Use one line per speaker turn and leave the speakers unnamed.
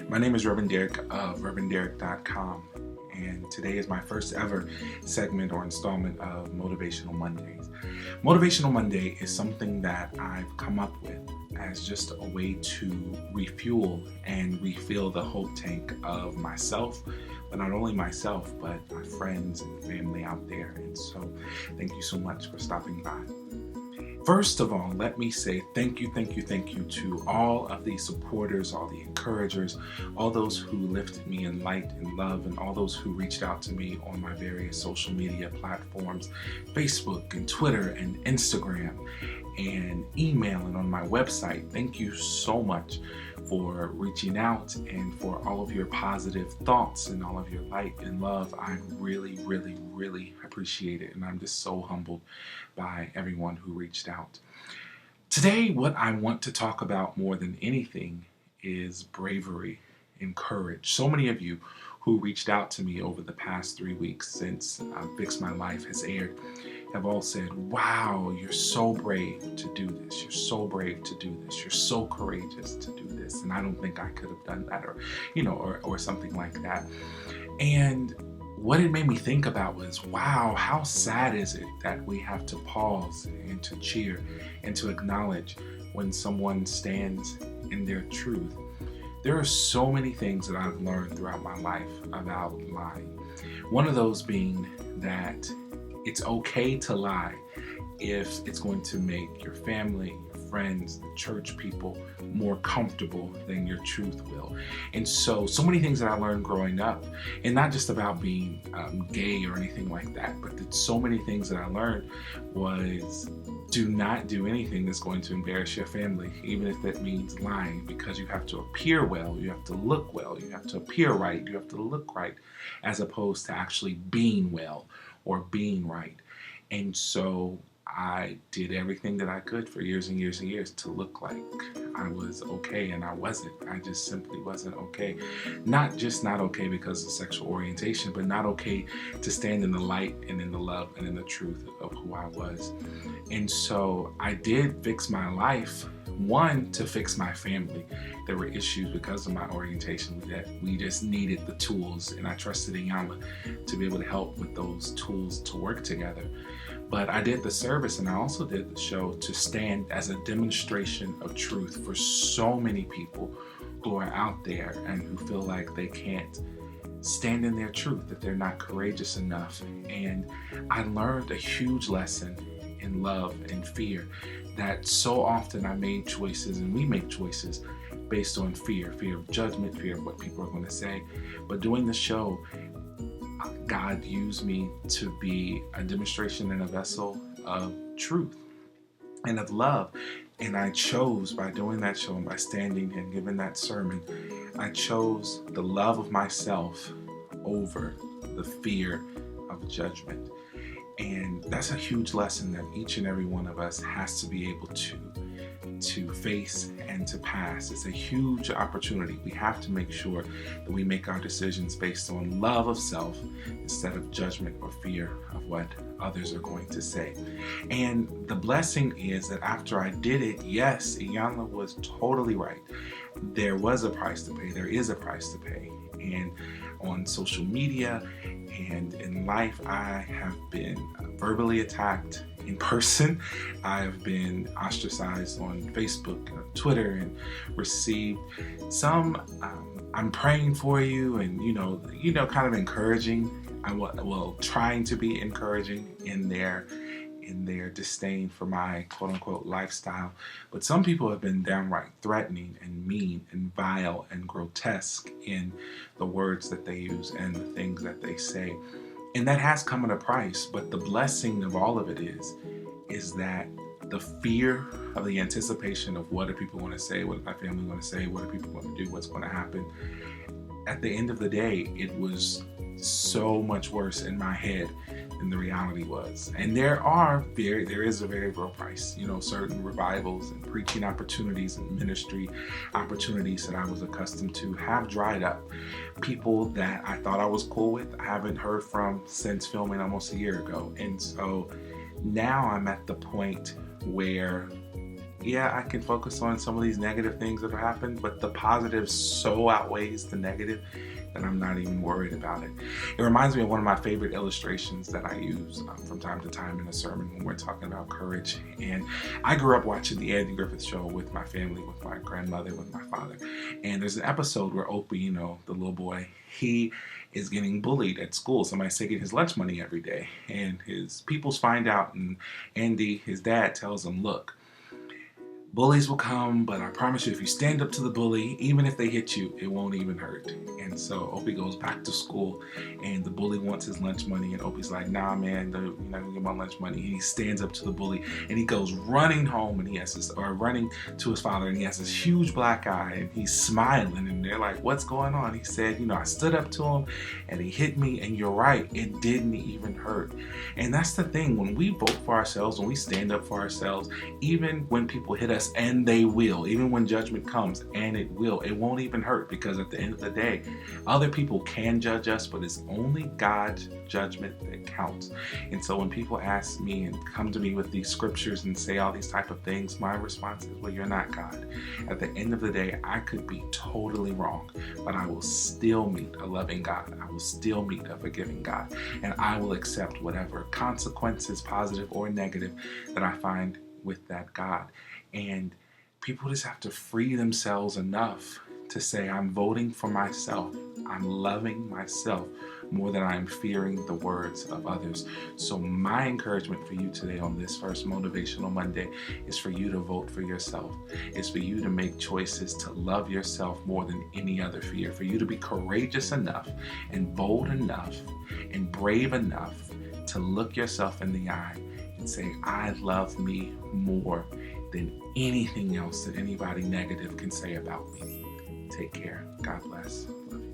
My name is Reverend Derek of ReverendDerek.com, and today is my first ever segment or installment of Motivational Mondays. Motivational Monday is something that I've come up with as just a way to refuel and refill the hope tank of myself, but not only myself, but my friends and family out there. And so thank you so much for stopping by. First of all, let me say thank you to all of the supporters, all the encouragers, all those who lifted me in light and love, and all those who reached out to me on my various social media platforms, Facebook and Twitter and Instagram and email and on my website. Thank you so much for reaching out and for all of your positive thoughts and all of your light and love. I really appreciate it, and I'm just so humbled by everyone who reached out. Today, what I want to talk about more than anything is bravery and courage. So many of you who reached out to me over the past 3 weeks since Fix My Life has aired have all said, wow, you're so brave to do this. You're so brave to do this. You're so courageous to do this. And I don't think I could have done that, or something like that. And what it made me think about was, wow, how sad is it that we have to pause and to cheer and to acknowledge when someone stands in their truth. There are so many things that I've learned throughout my life about lying. One of those being that it's okay to lie if it's going to make your family, your friends, the church people more comfortable than your truth will. And so many things that I learned growing up, and not just about being gay or anything like that, but so many things that I learned was do not do anything that's going to embarrass your family, even if that means lying, because you have to appear well, you have to look well, you have to appear right, you have to look right, as opposed to actually being well or being right. And so I did everything that I could for years and years and years to look like I was okay, and I wasn't. I just simply wasn't okay. Not just not okay because of sexual orientation, but not okay to stand in the light and in the love and in the truth of who I was. And so I did fix my life, one, to fix my family. There were issues because of my orientation that we just needed the tools, and I trusted Iyanla to be able to help with those tools to work together. But I did the service, and I also did the show to stand as a demonstration of truth for so many people who are out there and who feel like they can't stand in their truth, that they're not courageous enough. And I learned a huge lesson in love and fear, that so often I made choices, and we make choices based on fear of judgment, fear of what people are going to say. But doing the show, God used me to be a demonstration and a vessel of truth and of love. And I chose, by doing that show and by standing and giving that sermon, I chose the love of myself over the fear of judgment. And that's a huge lesson that each and every one of us has to be able to face and to pass. It's a huge opportunity. We have to make sure that we make our decisions based on love of self instead of judgment or fear of what others are going to say. And the blessing is that after I did it, yes, Iyanla was totally right. There was a price to pay. There is a price to pay. And on social media and in life, I have been verbally attacked in person. I have been ostracized on Facebook and Twitter and received some I'm praying for you, and kind of encouraging. Trying to be encouraging in their disdain for my quote-unquote lifestyle. But some people have been downright threatening and mean and vile and grotesque in the words that they use and the things that they say. And that has come at a price. But the blessing of all of it is that the fear of the anticipation of what are people going to say, what is my family going to say, what are people going to do, what's going to happen. At the end of the day, it was so much worse in my head than the reality was. And there is a very real price. Certain revivals and preaching opportunities and ministry opportunities that I was accustomed to have dried up. People that I thought I was cool with, I haven't heard from since filming almost a year ago. And so now I'm at the point where yeah, I can focus on some of these negative things that have happened, but the positive so outweighs the negative that I'm not even worried about it. It reminds me of one of my favorite illustrations that I use from time to time in a sermon when we're talking about courage. And I grew up watching the Andy Griffith Show with my family, with my grandmother, with my father. And there's an episode where Opie, the little boy, he is getting bullied at school. Somebody's taking his lunch money every day. And his peoples find out, and Andy, his dad, tells him, look, bullies will come, but I promise you, if you stand up to the bully, even if they hit you, it won't even hurt. And so Opie goes back to school, and the bully wants his lunch money, and Opie's like, nah, man, you're not gonna get my lunch money. And he stands up to the bully, and he goes running home, and running to his father, and he has this huge black eye, and he's smiling, and they're like, what's going on? He said, I stood up to him, and he hit me, and you're right, it didn't even hurt. And that's the thing, when we vote for ourselves, when we stand up for ourselves, even when people hit us, and they will, even when judgment comes, and it won't even hurt, because at the end of the day, other people can judge us, but it's only God's judgment that counts. And so when people ask me and come to me with these scriptures and say all these type of things, my response is, well, you're not God. At the end of the day, I could be totally wrong, but I will still meet a loving God. I will still meet a forgiving God, and I will accept whatever consequences, positive or negative, that I find with that God. And people just have to free themselves enough to say, I'm voting for myself. I'm loving myself more than I'm fearing the words of others. So my encouragement for you today on this first Motivational Monday is for you to vote for yourself. It's for you to make choices to love yourself more than any other fear. For you to be courageous enough and bold enough and brave enough to look yourself in the eye and say, I love me more than anything else that anybody negative can say about me. Take care. God bless. Love you.